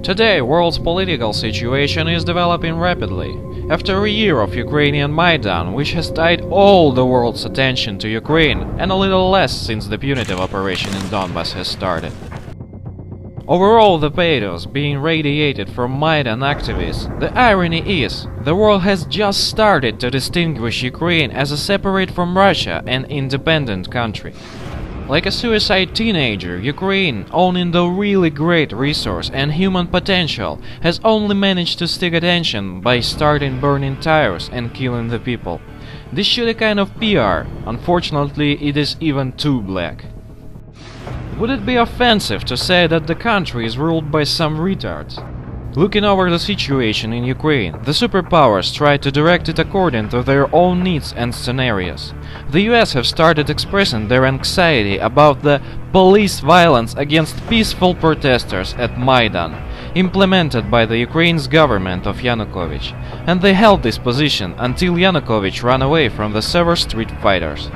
Today, world's political situation is developing rapidly. After a year of Ukrainian Maidan, which has tied all the world's attention to Ukraine, and a little less since the punitive operation in Donbas has started. Over all the pathos being radiated from Maidan activists, the irony is, the world has just started to distinguish Ukraine as a separate from Russia and independent country. Like a suicide teenager, Ukraine, owning the really great resource and human potential, has only managed to stick attention by starting burning tires and killing the people. This should a kind of PR, unfortunately it is even too black. Would it be offensive to say that the country is ruled by some retards? Looking over the situation in Ukraine, the superpowers try to direct it according to their own needs and scenarios. The US have started expressing their anxiety about the police violence against peaceful protesters at Maidan, implemented by the Ukraine's government of Yanukovych, and they held this position until Yanukovych ran away from the several street fighters.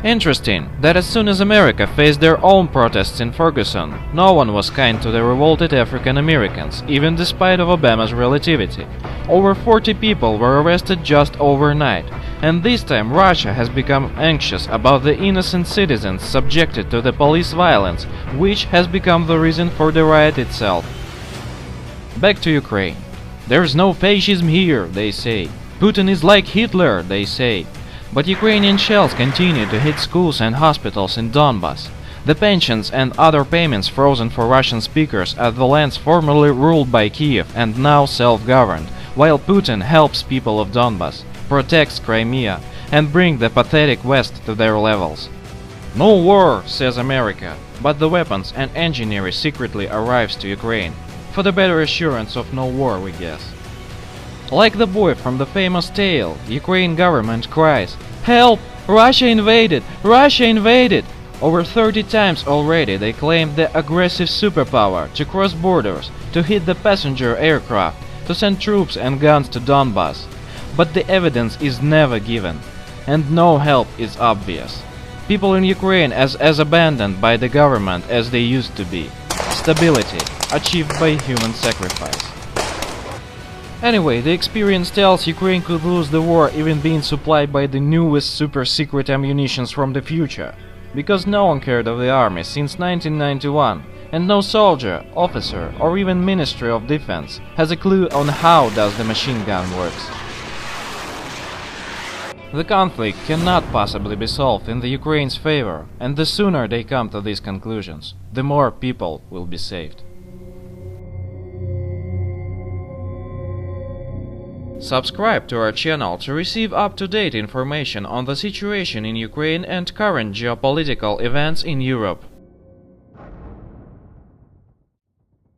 Interesting that as soon as America faced their own protests in Ferguson, no one was kind to the revolted African Americans, even despite of Obama's relativity. Over 40 people were arrested just overnight, and this time Russia has become anxious about the innocent citizens subjected to the police violence, which has become the reason for the riot itself. Back to Ukraine. There's no fascism here, they say. Putin is like Hitler, they say. But Ukrainian shells continue to hit schools and hospitals in Donbas. The pensions and other payments frozen for Russian speakers at the lands formerly ruled by Kiev and now self-governed, while Putin helps people of Donbas, protects Crimea, and bring the pathetic West to their levels. No war, says America, but the weapons and engineering secretly arrives to Ukraine, for the better assurance of no war, we guess. Like the boy from the famous tale, Ukraine government cries, "Help! Russia invaded! Russia invaded!" Over 30 times already they claimed the aggressive superpower to cross borders, to hit the passenger aircraft, to send troops and guns to Donbas. But the evidence is never given, and no help is obvious. People in Ukraine as abandoned by the government as they used to be. Stability, achieved by human sacrifice. Anyway, the experience tells Ukraine could lose the war even being supplied by the newest super-secret ammunitions from the future. Because no one cared of the army since 1991, and no soldier, officer, or even Ministry of Defense has a clue on how does the machine gun works. The conflict cannot possibly be solved in the Ukraine's favor, and the sooner they come to these conclusions, the more people will be saved. Subscribe to our channel to receive up-to-date information on the situation in Ukraine and current geopolitical events in Europe.